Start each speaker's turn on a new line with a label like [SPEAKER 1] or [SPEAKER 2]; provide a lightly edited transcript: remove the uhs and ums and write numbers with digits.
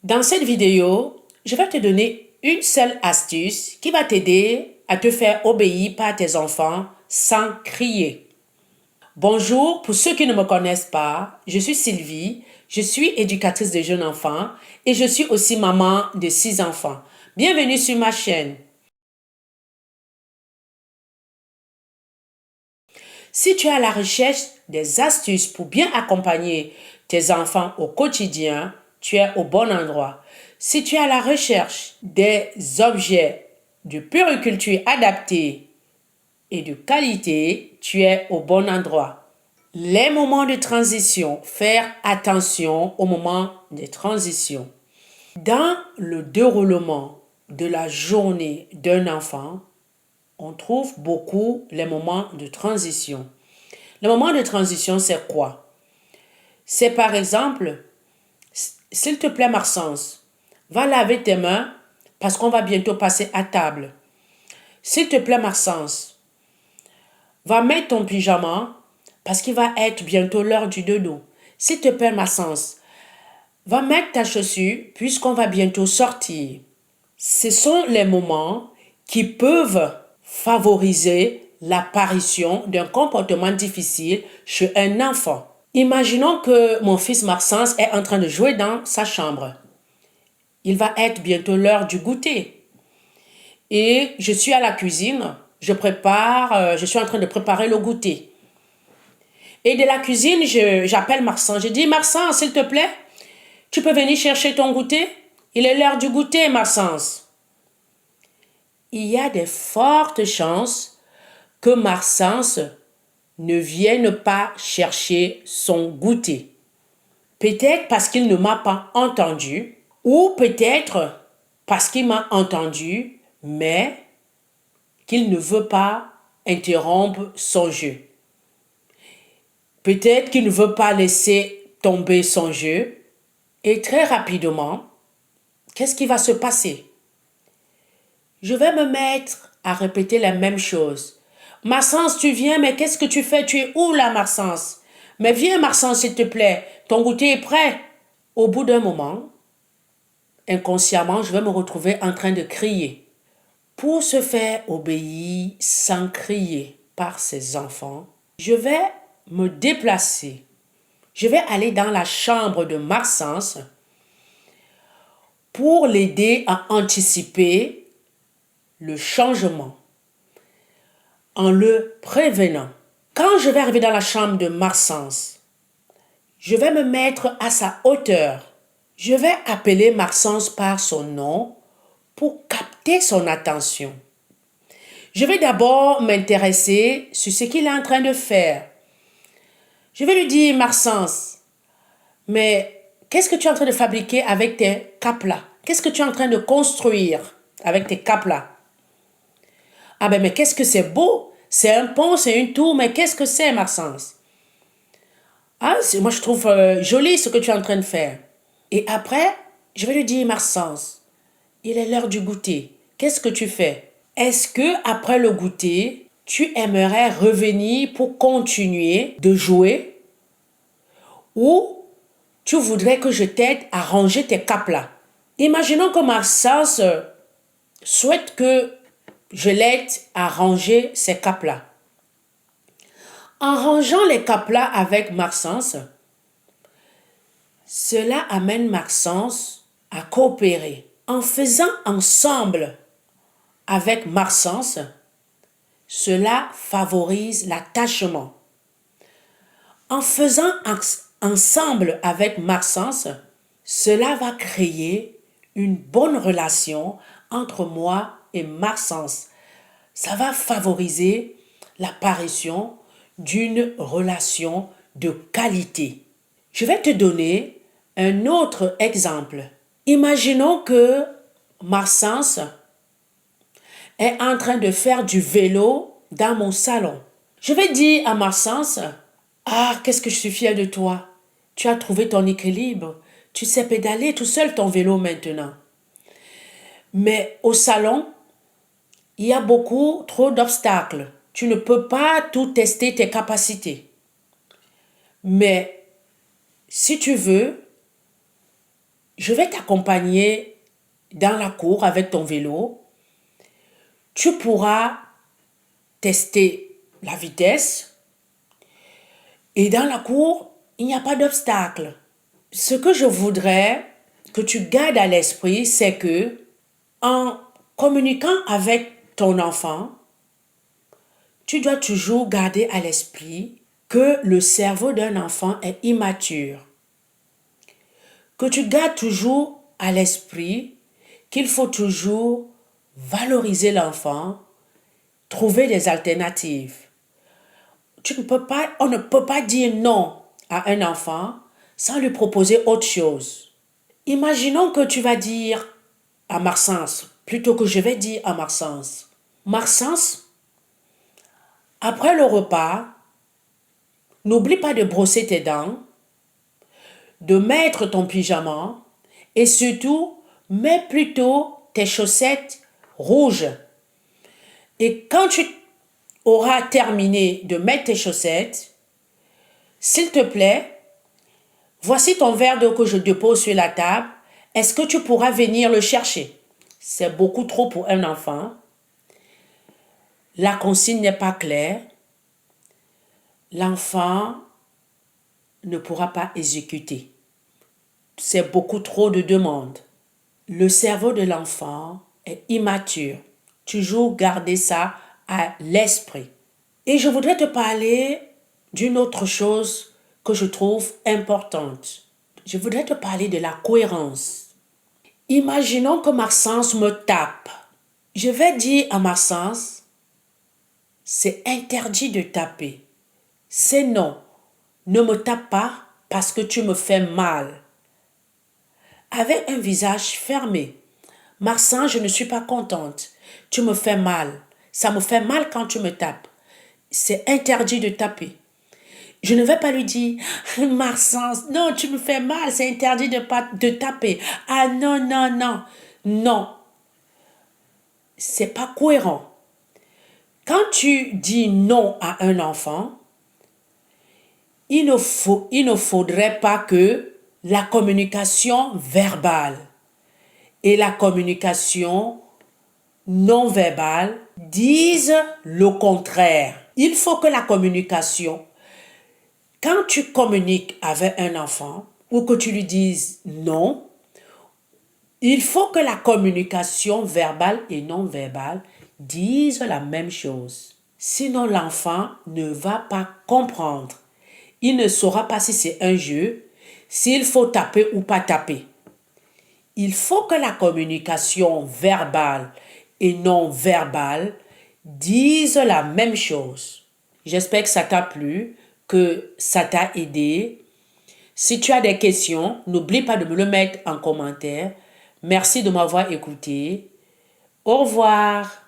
[SPEAKER 1] Dans cette vidéo, je vais te donner une seule astuce qui va t'aider à te faire obéir par tes enfants sans crier. Bonjour, pour ceux qui ne me connaissent pas, je suis Sylvie, je suis éducatrice de jeunes enfants et je suis aussi maman de 6 enfants. Bienvenue sur ma chaîne. Si tu es à la recherche des astuces pour bien accompagner tes enfants au quotidien, tu es au bon endroit. Si tu es à la recherche des objets de puériculture adaptés et de qualité, tu es au bon endroit. Les moments de transition, faire attention aux moments de transition. Dans le déroulement de la journée d'un enfant, on trouve beaucoup les moments de transition. Le moment de transition, c'est quoi? C'est par exemple, s'il te plaît Maxence, va laver tes mains parce qu'on va bientôt passer à table. S'il te plaît Maxence, va mettre ton pyjama parce qu'il va être bientôt l'heure du dodo. S'il te plaît Maxence, va mettre ta chaussure puisqu'on va bientôt sortir. Ce sont les moments qui peuvent favoriser l'apparition d'un comportement difficile chez un enfant. Imaginons que mon fils Maxence est en train de jouer dans sa chambre. Il va être bientôt l'heure du goûter. Et je suis à la cuisine, je suis en train de préparer le goûter. Et de la cuisine, j'appelle Maxence. Je dis, Maxence, s'il te plaît, tu peux venir chercher ton goûter? Il est l'heure du goûter, Maxence. Il y a de fortes chances que Maxence ne vienne pas chercher son goûter. Peut-être parce qu'il ne m'a pas entendu, ou peut-être parce qu'il m'a entendu, mais qu'il ne veut pas interrompre son jeu. Peut-être qu'il ne veut pas laisser tomber son jeu, et très rapidement, qu'est-ce qui va se passer? Je vais me mettre à répéter la même chose. Maxence, tu viens, mais qu'est-ce que tu fais? Tu es où là, Maxence? Mais viens, Maxence, s'il te plaît. Ton goûter est prêt. Au bout d'un moment, inconsciemment, je vais me retrouver en train de crier. Pour se faire obéir sans crier par ses enfants, je vais me déplacer. Je vais aller dans la chambre de Maxence pour l'aider à anticiper le changement en le prévenant. Quand je vais arriver dans la chambre de Maxence, je vais me mettre à sa hauteur. Je vais appeler Maxence par son nom pour capter son attention. Je vais d'abord m'intéresser sur ce qu'il est en train de faire. Je vais lui dire, Maxence, mais qu'est-ce que tu es en train de fabriquer avec tes capes-là? Qu'est-ce que tu es en train de construire avec tes capes-là? Ah ben, mais qu'est-ce que c'est beau! C'est un pont, c'est une tour, mais qu'est-ce que c'est, Maxence? Ah, moi je trouve joli ce que tu es en train de faire. Et après, je vais lui dire, Maxence, il est l'heure du goûter. Qu'est-ce que tu fais? Est-ce que après le goûter, tu aimerais revenir pour continuer de jouer? Ou tu voudrais que je t'aide à ranger tes capes là? Imaginons que Maxence souhaite que je l'aide à ranger ses capes là. En rangeant les capes là avec Maxence, cela amène Maxence à coopérer. En faisant ensemble avec Maxence, cela favorise l'attachement. En faisant ensemble avec Maxence, cela va créer une bonne relation entre moi et Maxence. Ça va favoriser l'apparition d'une relation de qualité. Je vais te donner un autre exemple. Imaginons que Maxence est en train de faire du vélo dans mon salon. Je vais dire à Maxence, ah, qu'est-ce que je suis fière de toi. Tu as trouvé ton équilibre. Tu sais pédaler tout seul ton vélo maintenant. Mais au salon, il y a trop d'obstacles. Tu ne peux pas tout tester tes capacités. Mais si tu veux, Je vais t'accompagner dans la cour avec ton vélo. Tu pourras tester la vitesse. Et dans la cour, il n'y a pas d'obstacle. Ce que je voudrais que tu gardes à l'esprit, c'est que en communiquant avec ton enfant, tu dois toujours garder à l'esprit que le cerveau d'un enfant est immature. Que tu gardes toujours à l'esprit qu'il faut toujours valoriser l'enfant, trouver des alternatives. On ne peut pas dire non à un enfant sans lui proposer autre chose. Imaginons que tu vas dire à Maxence, plutôt que je vais dire à Maxence, Maxence, après le repas, n'oublie pas de brosser tes dents, de mettre ton pyjama et surtout, mets plutôt tes chaussettes rouges. Et quand tu auras terminé de mettre tes chaussettes, s'il te plaît, voici ton verre d'eau que je dépose sur la table. Est-ce que tu pourras venir le chercher? C'est beaucoup trop pour un enfant. La consigne n'est pas claire. L'enfant ne pourra pas exécuter. C'est beaucoup trop de demandes. Le cerveau de l'enfant est immature. Toujours garder ça à l'esprit. Et je voudrais te parler d'une autre chose que je trouve importante. Je voudrais te parler de la cohérence. Imaginons que Maxence me tape. Je vais dire à Maxence, c'est interdit de taper. C'est non. Ne me tape pas parce que tu me fais mal. Avec un visage fermé. Maxence, je ne suis pas contente. Tu me fais mal. Ça me fait mal quand tu me tapes. C'est interdit de taper. Je ne vais pas lui dire, Maxence, non, tu me fais mal, c'est interdit de taper. Ah non, non, non. Non. C'est pas cohérent. Quand tu dis non à un enfant, il ne faudrait pas que la communication verbale et la communication non verbale disent le contraire. Il faut que la communication, quand tu communiques avec un enfant ou que tu lui dises non, il faut que la communication verbale et non verbale disent la même chose. Sinon, l'enfant ne va pas comprendre. Il ne saura pas si c'est un jeu, s'il faut taper ou pas taper. Il faut que la communication verbale et non verbale disent la même chose. J'espère que ça t'a plu, que ça t'a aidé. Si tu as des questions, n'oublie pas de me le mettre en commentaire. Merci de m'avoir écouté. Au revoir.